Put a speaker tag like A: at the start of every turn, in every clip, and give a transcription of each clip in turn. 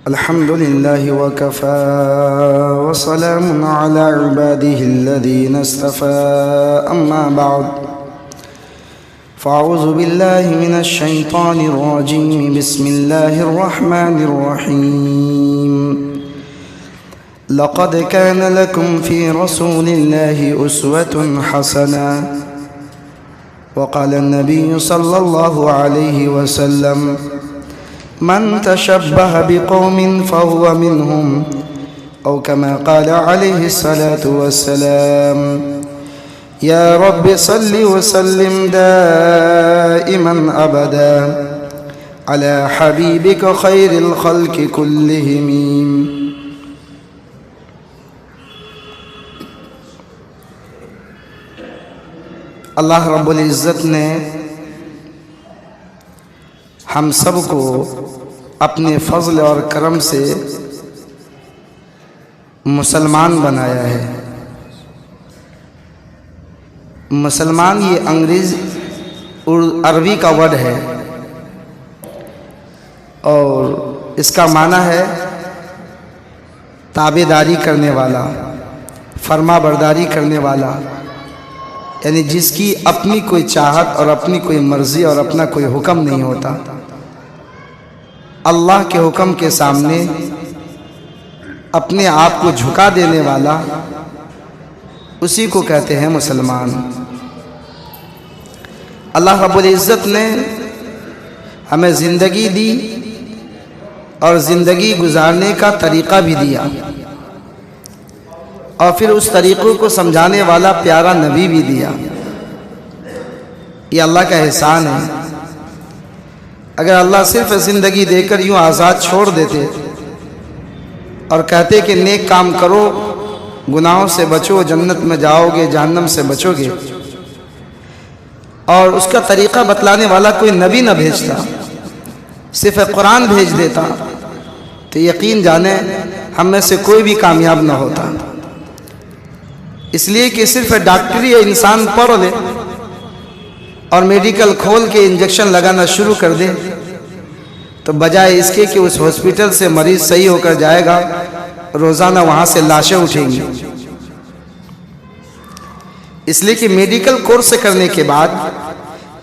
A: الحمد لله وكفى وسلام على عباده الذين اصطفى أما بعد فأعوذ بالله من الشيطان الرجيم بسم الله الرحمن الرحيم لقد كان لكم في رسول الله أسوة حسنة وقال النبي صلى الله عليه وسلم من تشبه بقوم فهو منهم أو كما قال عليه الصلاة والسلام يا رب صل وسلم دائما أبدا على حبيبك خير الخلق كلهم. اللہ رب العزت نے ہم سب کو اپنے فضل اور کرم سے مسلمان بنایا ہے. مسلمان یہ انگریز عربی کا ورڈ ہے اور اس کا معنی ہے تابعداری کرنے والا، فرما برداری کرنے والا، یعنی جس کی اپنی کوئی چاہت اور اپنی کوئی مرضی اور اپنا کوئی حکم نہیں ہوتا. اللہ کے حکم کے سامنے اپنے آپ کو جھکا دینے والا، اسی کو کہتے ہیں مسلمان. اللہ رب العزت نے ہمیں زندگی دی اور زندگی گزارنے کا طریقہ بھی دیا اور پھر اس طریقوں کو سمجھانے والا پیارا نبی بھی دیا. یہ اللہ کا احسان ہے. اگر اللہ صرف زندگی دے کر یوں آزاد چھوڑ دیتے اور کہتے کہ نیک کام کرو، گناہوں سے بچو، جنت میں جاؤ گے، جہنم سے بچو گے، اور اس کا طریقہ بتلانے والا کوئی نبی نہ بھیجتا، صرف قرآن بھیج دیتا، تو یقین جانیں ہم میں سے کوئی بھی کامیاب نہ ہوتا. اس لیے کہ صرف ڈاکٹری انسان پڑھ لے اور میڈیکل کھول کے انجیکشن لگانا شروع کر دے تو بجائے اس کے کہ اس ہاسپٹل سے مریض صحیح ہو کر جائے گا، روزانہ وہاں سے لاشیں اٹھیں گی. اس لیے کہ میڈیکل کورس کرنے کے بعد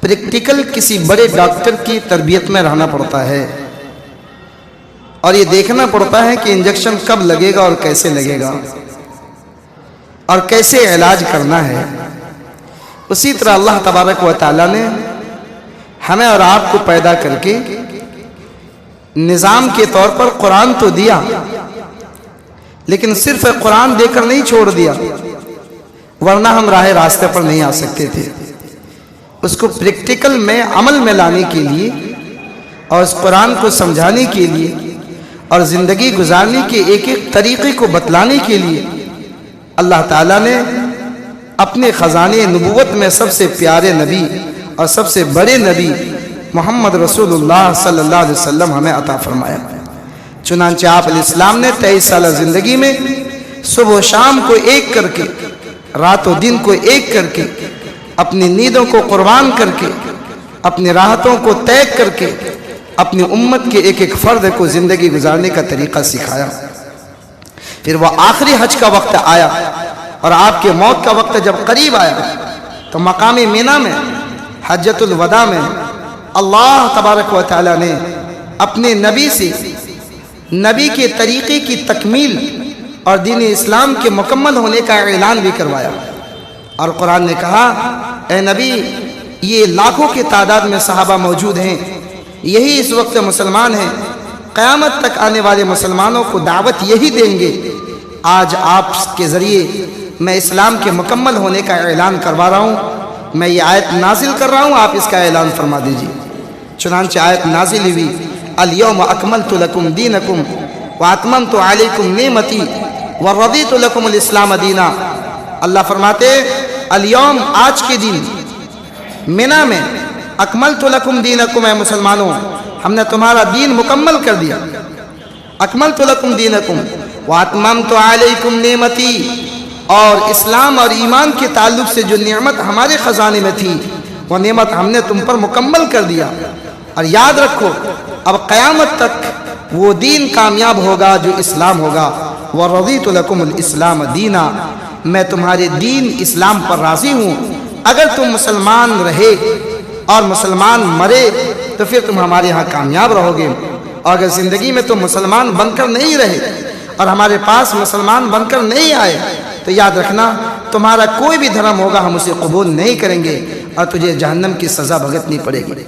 A: پریکٹیکل کسی بڑے ڈاکٹر کی تربیت میں رہنا پڑتا ہے اور یہ دیکھنا پڑتا ہے کہ انجیکشن کب لگے گا اور کیسے لگے گا اور کیسے علاج کرنا ہے. اسی طرح اللہ تبارک و تعالیٰ نے ہمیں اور آپ کو پیدا کر کے نظام کے طور پر قرآن تو دیا، لیکن صرف قرآن دے کر نہیں چھوڑ دیا، ورنہ ہم راہ راستے پر نہیں آ سکتے تھے. اس کو پریکٹیکل میں عمل میں لانے کے لیے اور اس قرآن کو سمجھانے کے لیے اور زندگی گزارنے کے ایک ایک طریقے کو بتلانے کے لیے اللہ تعالیٰ نے اپنے خزانے نبوت میں سب سے پیارے نبی اور سب سے بڑے نبی محمد رسول اللہ صلی اللہ علیہ وسلم ہمیں عطا فرمایا. چنانچہ آپ علیہ السلام نے 23 سالہ زندگی میں صبح و شام کو ایک کر کے، رات و دن کو ایک کر کے، اپنی نیندوں کو قربان کر کے، اپنی راحتوں کو طے کر کے اپنی امت کے ایک ایک فرد کو زندگی گزارنے کا طریقہ سکھایا. پھر وہ آخری حج کا وقت آیا اور آپ کے موت کا وقت جب قریب آیا تو مقام مینا میں حجۃ الوداع میں اللہ تبارک و تعالیٰ نے اپنے نبی سے نبی کے طریقے کی تکمیل اور دین اسلام کے مکمل ہونے کا اعلان بھی کروایا. اور قرآن نے کہا اے نبی، یہ لاکھوں کی تعداد میں صحابہ موجود ہیں، یہی اس وقت مسلمان ہیں، قیامت تک آنے والے مسلمانوں کو دعوت یہی دیں گے. آج آپ کے ذریعے میں اسلام کے مکمل ہونے کا اعلان کروا رہا ہوں. میں یہ آیت نازل کر رہا ہوں، آپ اس کا اعلان فرما دیجیے. چنانچہ آیت نازل ہوئی الیوم اکملت لکم دینکم واتممت علیکم نعمتی ورضیت لکم الاسلام دینا. اللہ فرماتے الیوم، آج کے دن، مینا میں، اکملت لکم دینکم، اے مسلمانوں ہم نے تمہارا دین مکمل کر دیا. اکملت لکم دینکم واتممت علیکم نعمتی، اور اسلام اور ایمان کے تعلق سے جو نعمت ہمارے خزانے میں تھی وہ نعمت ہم نے تم پر مکمل کر دیا. اور یاد رکھو اب قیامت تک وہ دین کامیاب ہوگا جو اسلام ہوگا۔ وَرَضِيتُ لَكُمُ الْإِسْلَامَ دِينًا، میں تمہارے دین اسلام پر راضی ہوں۔ اگر تم مسلمان رہے اور مسلمان مرے تو پھر تم ہمارے ہاں کامیاب رہو گے، اور اگر زندگی میں تم مسلمان بن کر نہیں رہے اور ہمارے پاس مسلمان بن کر نہیں آئے تو یاد رکھنا تمہارا کوئی بھی دھرم ہوگا ہم اسے قبول نہیں کریں گے اور تجھے جہنم کی سزا بھگتنی پڑے گی۔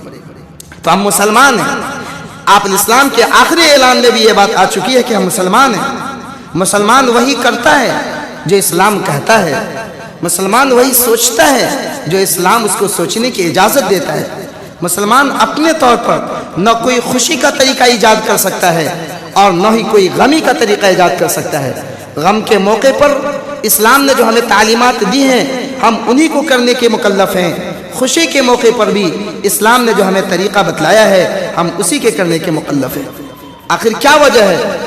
A: تو ہم مسلمان ہیں۔ آپ الاسلام کے آخری اعلان میں بھی یہ بات آ چکی ہے کہ ہم مسلمان ہیں۔ مسلمان وہی کرتا ہے جو اسلام کہتا ہے، مسلمان وہی سوچتا ہے جو اسلام اس کو سوچنے کی اجازت دیتا ہے۔ مسلمان اپنے طور پر نہ کوئی خوشی کا طریقہ ایجاد کر سکتا ہے اور نہ ہی کوئی غمی کا طریقہ ایجاد کر سکتا ہے۔ غم کے موقع پر اسلام نے جو ہمیں تعلیمات دی ہیں ہم انہی کو کرنے کے مکلف ہیں، خوشی کے موقع پر بھی اسلام نے جو ہمیں طریقہ بتلایا ہے ہم اسی کے کرنے کے مکلف ہیں۔ آخر کیا وجہ ہے؟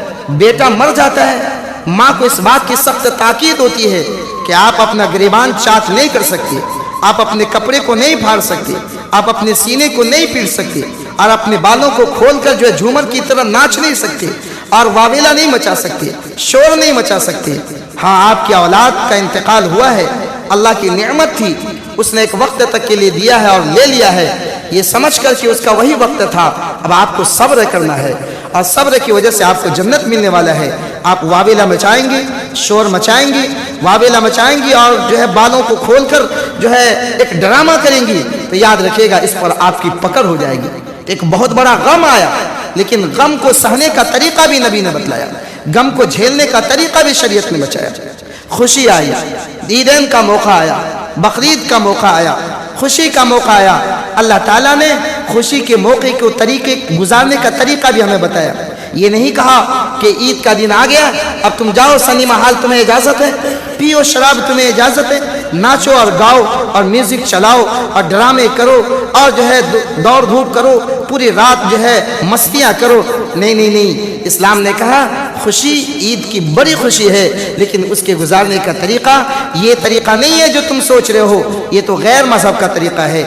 A: بیٹا مر جاتا ہے، ماں کو اس بات کی سخت تاکید ہوتی ہے کہ آپ اپنا گریبان چاک نہیں کر سکتے، آپ اپنے کپڑے کو نہیں پھاڑ سکتے، آپ اپنے سینے کو نہیں پیٹ سکتے، اور اپنے بالوں کو کھول کر جو ہے جھومر کی طرح ناچ نہیں سکتے، اور واویلا نہیں مچا سکتے، شور نہیں مچا سکتے۔ ہاں آپ کی اولاد کا انتقال ہوا ہے، اللہ کی نعمت تھی، اس نے ایک وقت تک کے لیے دیا ہے اور لے لیا ہے، یہ سمجھ کر کہ اس کا وہی وقت تھا، اب آپ کو صبر کرنا ہے، اور صبر کی وجہ سے آپ کو جنت ملنے والا ہے۔ آپ واویلا مچائیں گے، شور مچائیں گے، واویلا مچائیں گی اور جو ہے بالوں کو کھول کر جو ہے ایک ڈرامہ کریں گی تو یاد رکھیے گا اس پر آپ کی پکڑ ہو جائے گی۔ ایک بہت بڑا غم آیا، لیکن غم کو سہنے کا طریقہ بھی نبی نے بتلایا، غم کو جھیلنے کا طریقہ بھی شریعت نے بچایا۔ خوشی آئی، عیدین کا موقع آیا، بقرعید کا موقع آیا، خوشی کا موقع آیا، اللہ تعالیٰ نے خوشی کے موقع کو طریقے گزارنے کا طریقہ بھی ہمیں بتایا۔ یہ نہیں کہا کہ عید کا دن آ گیا اب تم جاؤ سنیما ہال تمہیں اجازت ہے، پیو شراب تمہیں اجازت ہے، ناچو اور گاؤ اور میوزک چلاؤ اور ڈرامے کرو اور جو ہے دوڑ دھوپ کرو، پوری رات جو ہے مستیاں کرو۔ نہیں نہیں نہیں، اسلام نے کہا خوشی عید کی بڑی خوشی ہے، لیکن اس کے گزارنے کا طریقہ یہ طریقہ نہیں ہے جو تم سوچ رہے ہو، یہ تو غیر مذہب کا طریقہ ہے۔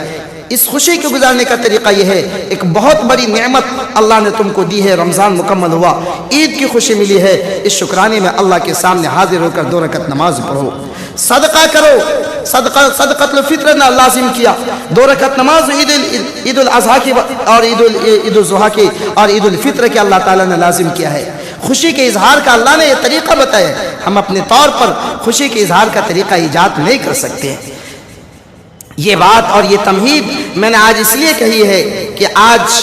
A: اس خوشی کے گزارنے کا طریقہ یہ ہے، ایک بہت بڑی نعمت اللہ نے تم کو دی ہے، رمضان مکمل ہوا، عید کی خوشی ملی ہے، اس شکرانے میں اللہ کے سامنے حاضر ہو کر 2 رکعت نماز پڑھو، صدقہ کرو، صدقۃ الفطر نے لازم کیا، 2 رکعت نماز عید الاضحیٰ کی اور عید الضحیٰ کی اور عید الفطر کی اللہ تعالیٰ نے لازم کیا ہے۔ خوشی کے اظہار کا اللہ نے یہ طریقہ بتایا، ہم اپنے طور پر خوشی کے اظہار کا طریقہ ایجاد نہیں کر سکتے ہیں۔ یہ بات اور یہ تمہید میں نے آج اس لیے کہی ہے کہ آج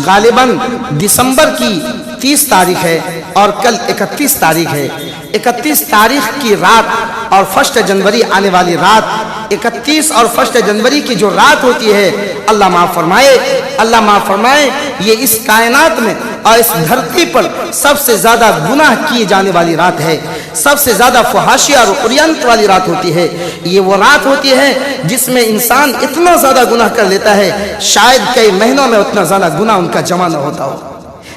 A: غالباً دسمبر کی 30 تاریخ ہے اور کل 31 تاریخ ہے۔ 31 تاریخ کی رات اور 1 جنوری آنے والی رات، 31 اور 1 جنوری کی جو رات ہوتی ہے، اللہ معاف فرمائے، اللہ معاف فرمائے، یہ اس کائنات میں اور اس دھرتی پر سب سے زیادہ گناہ کیے جانے والی رات ہے، سب سے زیادہ فحاشی اور عریانت والی رات ہوتی ہے۔ یہ وہ رات ہوتی ہے جس میں انسان اتنا زیادہ گناہ کر لیتا ہے شاید کئی مہینوں میں اتنا زیادہ گناہ ان کا جمع نہ ہوتا ہو،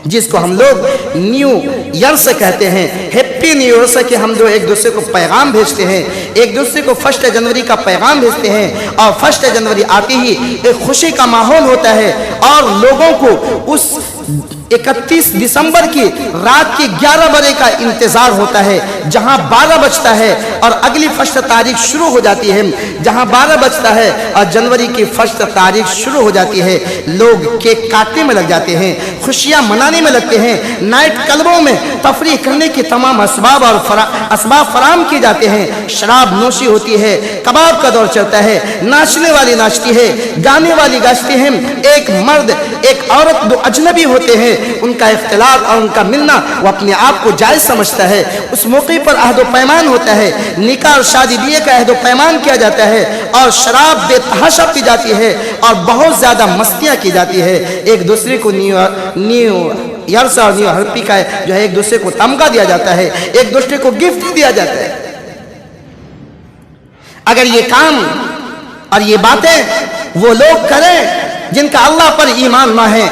A: جس کو ہم لوگ نیو ایئر سے کہتے ہیں، ہیپی نیو ایئر سے، کہ ہم جو ایک دوسرے کو پیغام بھیجتے ہیں، ایک دوسرے کو 1 جنوری کا پیغام بھیجتے ہیں، اور 1 جنوری آتے ہی ایک خوشی کا ماحول ہوتا ہے اور لوگوں کو اس 31 دسمبر کی رات کی 11 بجے کا انتظار ہوتا ہے، جہاں 12 بجتا ہے اور اگلی 1 تاریخ شروع ہو جاتی ہے، جہاں 12 بجتا ہے اور جنوری کی 1 تاریخ شروع ہو جاتی ہے، لوگ کیک کاٹنے میں لگ جاتے ہیں، خوشیاں منانے میں لگتے ہیں، نائٹ کلبوں میں تفریح کرنے کے تمام اسباب اور اسباب فراہم کیے جاتے ہیں، شراب نوشی ہوتی ہے، کباب کا دور چلتا ہے، ناچنے والی ناچتی ہے، گانے والی گاتی ہیں، ایک مرد ایک عورت دو اجنبی ہوتے ہیں، ان کا اختلاط اور ان کا ملنا وہ اپنے آپ کو جائز سمجھتا ہے، اس موقع پر عہد و پیمان ہوتا ہے، نکاح اور شادی بیاہ کا عہد و پیمان کیا جاتا ہے، اور شراب بے تحاشا پی جاتی ہے اور بہت زیادہ مستیاں کی جاتی ہے، ایک دوسرے کو نیو ایئرس اور نیو ہرپی کا جو ہے ایک دوسرے کو تمغہ دیا جاتا ہے، ایک دوسرے کو گفٹ دیا جاتا ہے۔ اگر یہ کام اور یہ باتیں وہ لوگ کریں جن کا اللہ پر ایمان نہ ہے،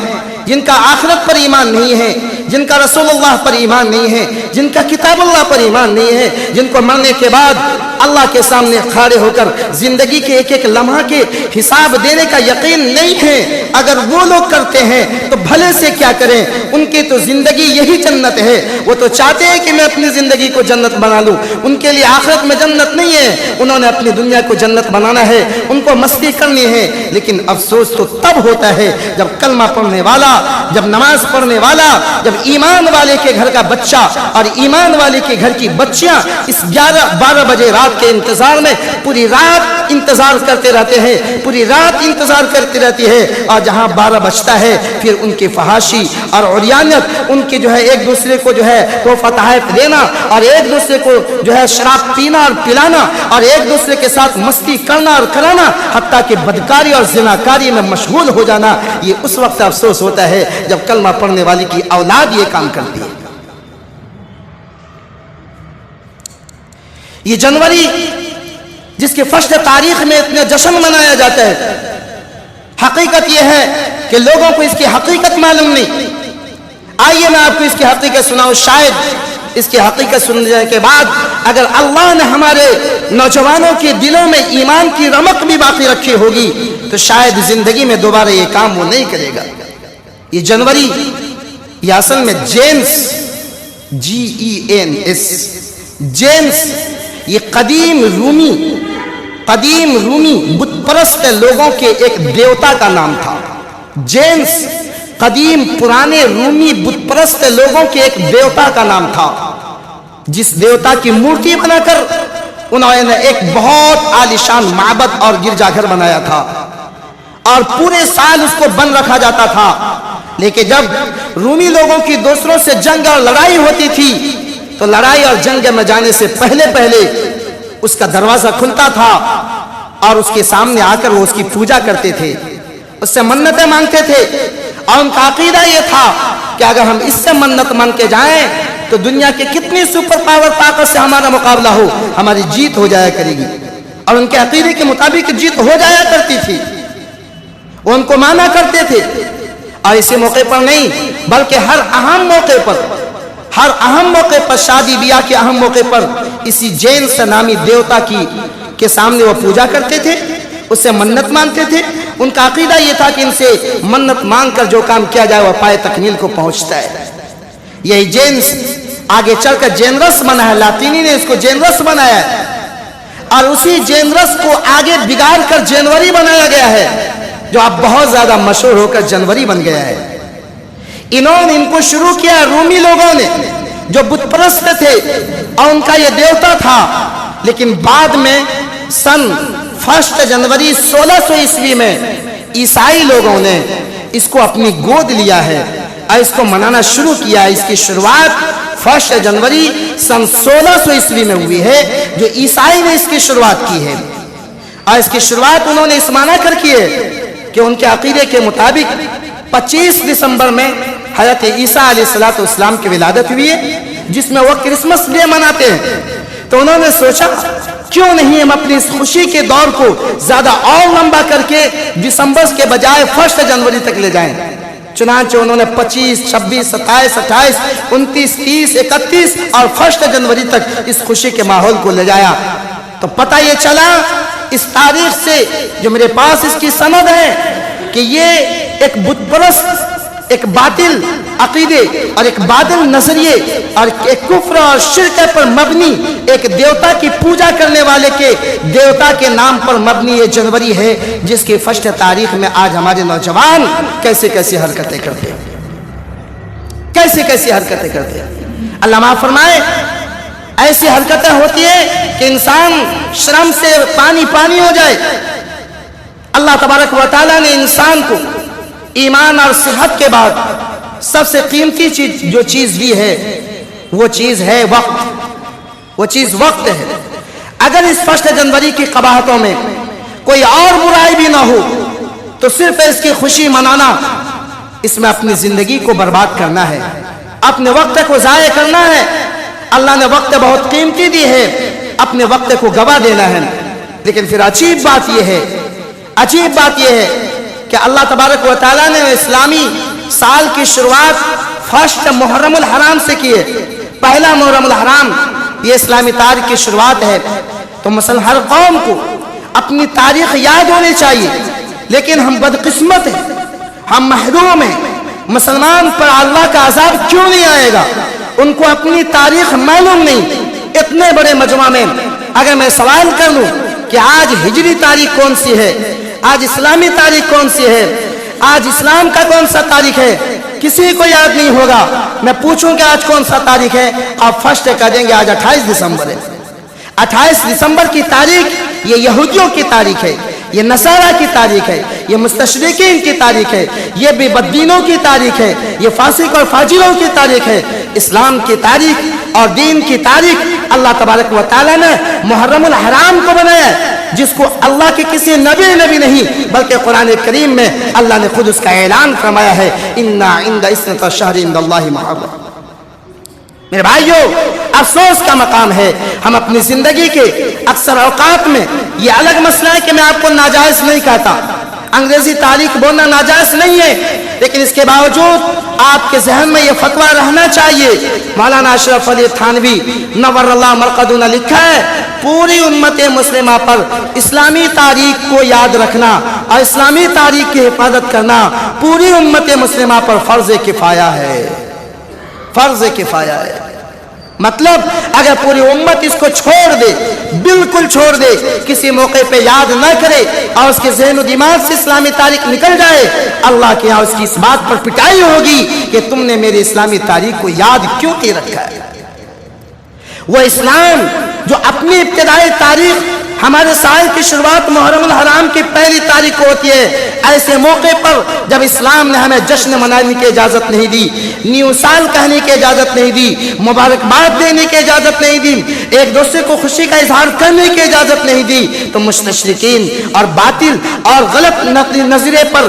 A: جن کا آخرت پر ایمان نہیں ہے، جن کا رسول اللہ پر ایمان نہیں ہے، جن کا کتاب اللہ پر ایمان نہیں ہے، جن کو مرنے کے بعد اللہ کے سامنے کھڑے ہو کر زندگی کے ایک ایک لمحہ کے حساب دینے کا یقین نہیں ہے، اگر وہ لوگ کرتے ہیں تو بھلے سے کیا کریں، ان کی تو زندگی یہی جنت ہے، وہ تو چاہتے ہیں کہ میں اپنی زندگی کو جنت بنا لوں، ان کے لیے آخرت میں جنت نہیں ہے، انہوں نے اپنی دنیا کو جنت بنانا ہے، ان کو مستی کرنی ہے۔ لیکن افسوس تو تب ہوتا ہے جب کلمہ پڑھنے والا، جب نماز پڑھنے والا، جب ایمان والے کے گھر کا بچہ اور ایمان والے کے گھر کی بچیاں اس 11-12 بجے رات کے انتظار میں پوری رات انتظار کرتے رہتے ہیں، پوری رات انتظار کرتی رہتی ہے، اور جہاں 12 بجتا ہے پھر ان کی فحاشی اور عریانیت، ان کی جو ہے ایک دوسرے کو جو ہے تحفہ تحائف دینا، اور ایک دوسرے کو جو ہے شراب پینا اور پلانا، اور ایک دوسرے کے ساتھ مستی کرنا اور کرانا، حتیٰ کہ بدکاری اور زناکاری میں مشغول ہو جانا، یہ اس وقت افسوس ہوتا ہے جب کلمہ پڑھنے والی کی اولاد یہ کام کرتی ہے۔ یہ جنوری جس کے فرسٹ تاریخ میں اتنے جشن منایا جاتا ہے، حقیقت یہ ہے کہ لوگوں کو اس کی حقیقت معلوم نہیں۔ آئیے میں آپ کو اس کی حقیقت سناؤں، شاید اس کی حقیقت سننے کے بعد اگر اللہ نے ہمارے نوجوانوں کے دلوں میں ایمان کی رمق بھی باقی رکھی ہوگی تو شاید زندگی میں دوبارہ یہ کام وہ نہیں کرے گا۔ یہ جنوری یہ اصل میں جینس، GENS، جینس یہ قدیم رومی بت پرست لوگوں کے ایک دیوتا کا نام تھا۔ جینس قدیم پرانے رومی بت پرست لوگوں کے ایک دیوتا کا نام تھا، جس دیوتا کی مورتی بنا کر انہوں نے ایک بہت عالیشان معبد اور گرجا گھر بنایا تھا، اور پورے سال اس کو بند رکھا جاتا تھا۔ لیکن جب رومی لوگوں کی دوسروں سے جنگ اور لڑائی ہوتی تھی تو لڑائی اور جنگ میں جانے سے پہلے اس کا دروازہ کھلتا تھا، اور اس کے سامنے آ کر وہ اس کی پوجا کرتے تھے، اس سے منتیں مانگتے تھے، اور ان کا عقیدہ یہ تھا کہ اگر ہم اس سے منت مان کے جائیں تو دنیا کے کتنی سپر پاور طاقت سے ہمارا مقابلہ ہو، ہماری جیت ہو جایا کرے گی۔ اور ان کے عقیدے کے مطابق جیت ہو جایا کرتی تھی، وہ ان کو مانا کرتے تھے۔ اور اسی موقع پر نہیں بلکہ ہر اہم موقع پر شادی بیاہ کے اہم موقع پر اسی جینس نامی دیوتا کے سامنے وہ پوجا کرتے تھے، اس سے منت مانگتے تھے۔ ان کا عقیدہ یہ تھا کہ ان سے منت مانگ کر جو کام کیا جائے وہ پائے تکمیل کو پہنچتا ہے۔ یہی جینس آگے چل کر جینرس بنا ہے، لاطینی نے اس کو جینرس بنایا ہے، اور اسی جینرس کو آگے بگاڑ کر جنوری بنایا گیا ہے، جو اب بہت زیادہ مشہور ہو کر جنوری بن گیا ہے۔ انہوں نے ان کو شروع کیا رومی لوگوں نے جو بت پرست تھے، اور ان کا یہ دیوتا تھا، لیکن بعد میں سن 1 جنوری 1600 عیسوی میں عیسائی لوگوں نے اس کو اپنی گود لیا ہے اور اس کو منانا شروع کیا ہے۔ اس کی شروعات 1 جنوری سن 1600 عیسوی میں ہوئی ہے، جو عیسائی نے اس کی شروعات کی ہے، اور اس کی شروعات انہوں نے اس معنی کر کی ہے کہ ان کے عقیدے کے مطابق 25 دسمبر میں حضرت عیسیٰ علیہ السلام کی ولادت ہوئی ہے، جس میں وہ کرسمس ڈے مناتے ہیں۔ تو انہوں نے سوچا کیوں نہیں ہم اپنی اس خوشی کے دور کو زیادہ اور لمبا کر کے دسمبر کے بجائے 1 جنوری تک لے جائیں۔ چنانچہ انہوں نے 25، 26، 27، 28، 29، 30، 31 اور 1 جنوری تک اس خوشی کے ماحول کو لے جایا۔ تو پتہ یہ چلا اس تاریخ سے، جو میرے پاس اس کی سند ہے، کہ یہ ایک بت پرست، ایک باطل عقیدے اور ایک باطل نظریے اور ایک کفر اور شرک پر مبنی ایک دیوتا کی پوجا کرنے والے کے دیوتا کے نام پر مبنی یہ جنوری ہے، جس کی 1 تاریخ میں آج ہمارے نوجوان کیسے حرکتیں کرتے ہیں، کیسے حرکتیں کرتے ہیں۔ اللہ معاف فرمائے، ایسی حرکتیں ہوتی ہیں کہ انسان شرم سے پانی ہو جائے۔ اللہ تبارک و تعالیٰ نے انسان کو ایمان اور صحت کے بعد سب سے قیمتی جو چیز دی ہے وہ چیز ہے وقت ہے۔ اگر اس 1 جنوری کی قباحتوں میں کوئی اور برائی بھی نہ ہو تو صرف اس کی خوشی منانا، اس میں اپنی زندگی کو برباد کرنا ہے، اپنے وقت کو ضائع کرنا ہے۔ اللہ نے وقت بہت قیمتی دی ہے، اپنے وقت کو گوا دینا ہے۔ لیکن پھر عجیب بات یہ ہے کہ اللہ تبارک و تعالیٰ نے اسلامی سال کی شروعات 1 محرم الحرام سے کی ہے۔ پہلا محرم الحرام یہ اسلامی تاریخ کی شروعات ہے۔ تو مثلا ہر قوم کو اپنی تاریخ یاد ہونی چاہیے، لیکن ہم بدقسمت ہیں، ہم محروم ہیں۔ مسلمان پر اللہ کا عذاب کیوں نہیں آئے گا؟ ان کو اپنی تاریخ معلوم نہیں۔ اتنے بڑے مجمع میں اگر میں سوال کر لوں کہ آج ہجری تاریخ کون سی ہے، آج اسلامی تاریخ کون سی ہے، آج اسلام کا کون سا تاریخ ہے، کسی کو یاد نہیں ہوگا۔ میں پوچھوں کہ آج کون سا تاریخ ہے، آپ فرسٹ کہہ دیں گے آج 28 دسمبر ہے۔ 28 دسمبر کی تاریخ یہ یہودیوں کی تاریخ ہے، یہ نصارہ کی تاریخ ہے، یہ مستشرقین کی تاریخ ہے، یہ بے بدینوں کی تاریخ ہے، یہ فاسق اور فاجروں کی تاریخ ہے۔ اسلام کی تاریخ اور دین کی تاریخ اللہ تبارک و تعالیٰ نے محرم الحرام کو بنایا ہے، جس کو اللہ کے کسی نبی نہیں بلکہ قرآن کریم میں اللہ نے خود اس کا اعلان فرمایا ہے، اِنَّا عِنْدَ عِصْمَةِ الشَّهْرِ عِنْدَ اللَّهِ مُحَرَّمٌ۔ میرے بھائیو، افسوس کا مقام ہے ہم اپنی زندگی کے اکثر اوقات میں، یہ الگ مسئلہ ہے کہ میں آپ کو ناجائز نہیں کہتا، انگریزی تاریخ بولنا ناجائز نہیں ہے، لیکن اس کے باوجود آپ کے ذہن میں یہ فتویٰ رہنا چاہیے۔ مولانا اشرف علی تھانوی نور اللہ مرقدہ نے لکھا ہے، پوری امت مسلمہ پر اسلامی تاریخ کو یاد رکھنا اور اسلامی تاریخ کی حفاظت کرنا پوری امت مسلمہ پر فرض کفایہ ہے، فرض کفایہ ہے۔ مطلب اگر پوری امت اس کو چھوڑ دے، بالکل چھوڑ دے، کسی موقع پہ یاد نہ کرے اور اس کے ذہن و دماغ سے اسلامی تاریخ نکل جائے، اللہ کے یہاں اس کی اس بات پر پٹائی ہوگی کہ تم نے میری اسلامی تاریخ کو یاد کیوں نہیں رکھا ہے۔ وہ اسلام جو اپنی ابتدائی تاریخ ہمارے سال کی شروعات محرم الحرام کی پہلی تاریخ کو ہوتی ہے، ایسے موقع پر جب اسلام نے ہمیں جشن منانے کی اجازت نہیں دی، نیو سال کہنے کی اجازت نہیں دی، مبارکباد دینے کی اجازت نہیں دی، ایک دوسرے کو خوشی کا اظہار کرنے کی اجازت نہیں دی، تو مستشرقین اور باطل اور غلط نظریے پر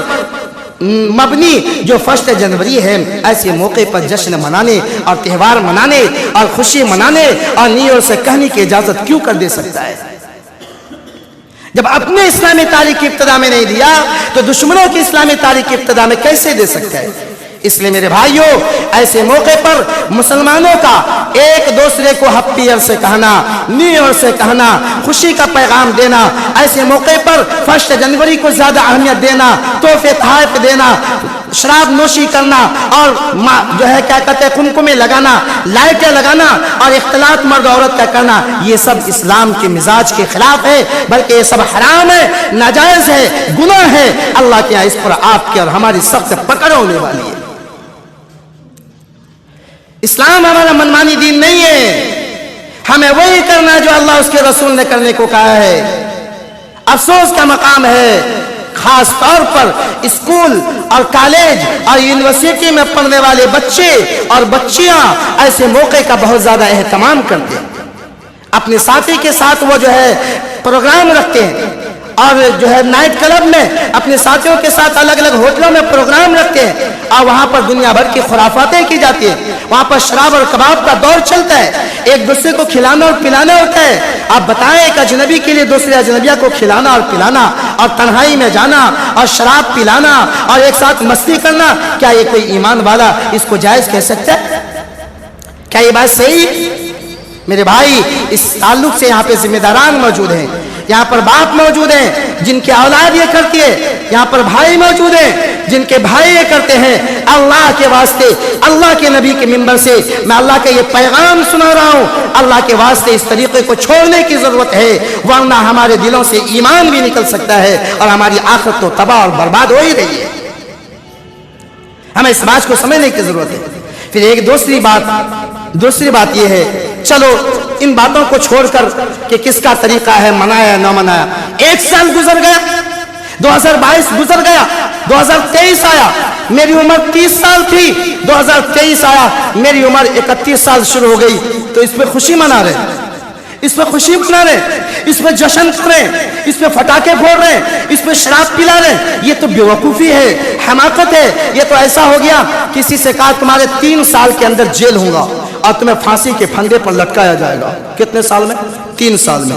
A: مبنی جو 1 جنوری ہے، ایسے موقع پر جشن منانے اور تہوار منانے اور خوشی منانے اور نیو سے کہنے کی اجازت کیوں کر دے سکتا ہے؟ جب اپنے اسلامی تاریخ کی ابتدا میں نہیں دیا تو دشمنوں کی اسلامی تاریخ کی ابتدا میں کیسے دے سکتا ہے؟ اس لیے میرے بھائیوں، ایسے موقع پر مسلمانوں کا ایک دوسرے کو ہیپی ایئر سے کہنا، نیو ایئر سے کہنا، خوشی کا پیغام دینا، ایسے موقع پر 1 جنوری کو زیادہ اہمیت دینا، تحفے تحائف دینا، شراب نوشی کرنا اور جو ہے کیا کہتے ہیں قمقمے لگانا، لائٹیں لگانا اور اختلاط مرد عورت کا کرنا، یہ سب اسلام کے مزاج کے خلاف ہے، بلکہ یہ سب حرام ہے، ناجائز ہے، گناہ ہے۔ اللہ کے یہاں اس پر آپ کی اور ہماری سخت پکڑ ہونے والی ہے۔ اسلام ہمارا منمانی دین نہیں ہے، ہمیں وہی کرنا ہے جو اللہ اس کے رسول نے کرنے کو کہا ہے۔ افسوس کا مقام ہے خاص طور پر اسکول اور کالج اور یونیورسٹی میں پڑھنے والے بچے اور بچیاں ایسے موقع کا بہت زیادہ اہتمام کرتے ہیں، اپنے ساتھی کے ساتھ وہ جو ہے پروگرام رکھتے ہیں، اور جو ہے نائٹ کلب میں اپنے ساتھیوں کے ساتھ الگ الگ ہوٹلوں میں پروگرام رکھتے ہیں، اور وہاں پر دنیا بھر کی خرافاتیں کی جاتی ہیں، وہاں پر شراب اور کباب کا دور چلتا ہے، ایک دوسرے کو کھلانا اور پلانا ہوتا ہے۔ آپ بتائیں، ایک اجنبی کے لیے دوسرے اجنبیہ کو کھلانا اور پلانا اور تنہائی میں جانا اور شراب پلانا اور ایک ساتھ مستی کرنا، کیا یہ کوئی ایمان والا اس کو جائز کہہ سکتا ہے؟ کیا یہ بات صحیح؟ میرے بھائی، اس تعلق سے یہاں پہ ذمہ داران موجود ہیں، یہاں پر باپ موجود ہیں جن کی اولاد یہ کرتی ہے، یہاں پر بھائی موجود ہیں جن کے بھائی یہ کرتے ہیں۔ اللہ کے واسطے، اللہ کے نبی کے منبر سے میں اللہ کا یہ پیغام سنا رہا ہوں، اللہ کے واسطے اس طریقے کو چھوڑنے کی ضرورت ہے، ورنہ ہمارے دلوں سے ایمان بھی نکل سکتا ہے اور ہماری آخرت تو تباہ اور برباد ہو ہی رہی ہے۔ ہمیں اس بات کو سمجھنے کی ضرورت ہے۔ پھر ایک دوسری بات یہ ہے، چلو ان باتوں کو چھوڑ کر کہ کس کا طریقہ ہے، منایا نہ منایا، 1 سال گزر گیا، 2022 گزر گیا، 2023 آیا، میری عمر 30 سال تھی، 2023 آیا، میری عمر 31 سال شروع ہو گئی، تو اس پہ خوشی منا رہے، اس پہ خوشی منا رہے، اس پہ جشن کر رہے ہیں، اس پہ پٹاخے پھوڑ رہے ہیں، اس پہ شراب پلا رہے ہیں، یہ تو بیوقوفی ہے، حماقت ہے۔ یہ تو ایسا ہو گیا کسی سے کہا تمہارے 3 سال کے اندر جیل ہوں گا اور تمہیں پھانسی کے پھندے پر لٹکایا جائے گا۔ کتنے سال میں؟ 3 سال میں۔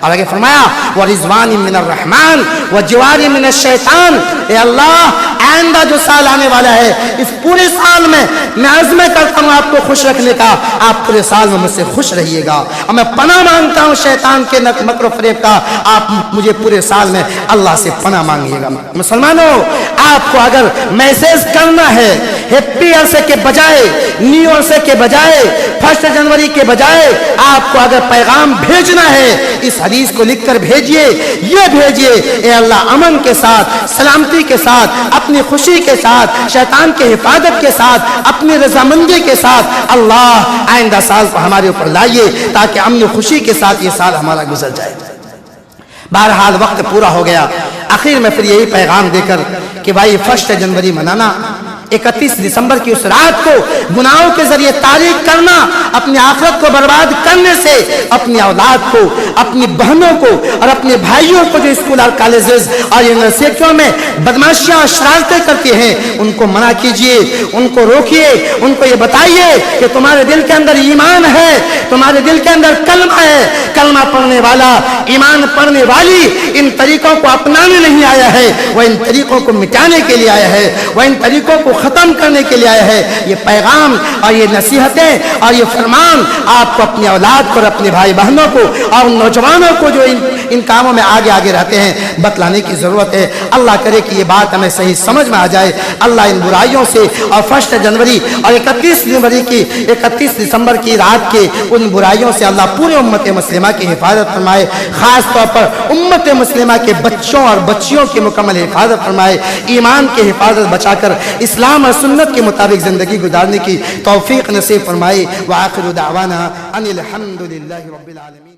A: اور آگے فرمایا وَرِضْوَانٍ مِّنَ الرَّحْمَٰنِ وَجِوَارٍ مِّنَ الشَّيْطَانِ، اے اللہ آئندہ جو سال آنے والا ہے اس پورے سال میں عزم کرتا ہوں آپ کو خوش رکھنے کا، آپ پورے سال میں مجھ سے خوش رہیے گا، اور میں پناہ مانگتا ہوں شیطان کے مکر و فریب کا، آپ مجھے پورے سال میں اللہ سے پناہ مانگیے گا۔ مسلمانوں، آپ کو اگر میسج کرنا ہے ہیپی عرصے کے بجائے، نیو عرصے کے بجائے، 1 جنوری کے بجائے، آپ کو اگر پیغام بھیجنا ہے اس حدیث کو لکھ کر بھیجئے، یہ بھیجئے اے اللہ امن کے ساتھ، سلامتی کے ساتھ، اپنی خوشی کے ساتھ، شیطان کے حفاظت کے ساتھ، اپنی رضامندی کے ساتھ اللہ آئندہ سال کو ہمارے اوپر لائیے تاکہ امن خوشی کے ساتھ یہ سال ہمارا گزر جائے۔ بہرحال وقت پورا ہو گیا، آخر میں پھر یہی پیغام دے کر کہ بھائی 1 جنوری منانا، 31 دسمبر کی اس رات کو گناہوں کے ذریعے تاریک کرنا، اپنی آخرت کو برباد کرنے سے اپنی اولاد کو، اپنی بہنوں کو اور اپنے بھائیوں کو جو اسکول اور کالجز اور یونیورسٹیوں میں بدماشیاں اور شرارتیں کرتے ہیں ان کو منع کیجئے، ان کو روکیے، ان کو یہ بتائیے کہ تمہارے دل کے اندر ایمان ہے، تمہارے دل کے اندر کلمہ ہے، کلمہ پڑھنے والا، ایمان پڑھنے والی ان طریقوں کو اپنانے نہیں آیا ہے، وہ ان طریقوں کو مٹانے کے لیے آیا ہے، وہ ان طریقوں کو ختم کرنے کے لیے آیا ہے۔ یہ پیغام اور یہ نصیحتیں اور یہ فرمان آپ کو اپنی اولاد کو اور اپنے بھائی بہنوں کو اور نوجوانوں کو جو ان کاموں میں آگے رہتے ہیں بتلانے کی ضرورت ہے۔ اللہ کرے کہ یہ بات ہمیں صحیح سمجھ میں آ جائے، اللہ ان برائیوں سے اور 1 جنوری اور 31 دسمبر کی رات کے ان برائیوں سے اللہ پورے امت مسلمہ کی حفاظت فرمائے، خاص طور پر امت مسلمہ کے بچوں اور بچیوں کی مکمل حفاظت فرمائے، ایمان کی حفاظت بچا کر اسلام اور سنت کے مطابق زندگی گزارنے کی توفیق نصیب فرمائے۔ وآخر دعوانا ان الحمد للہ رب العالمین۔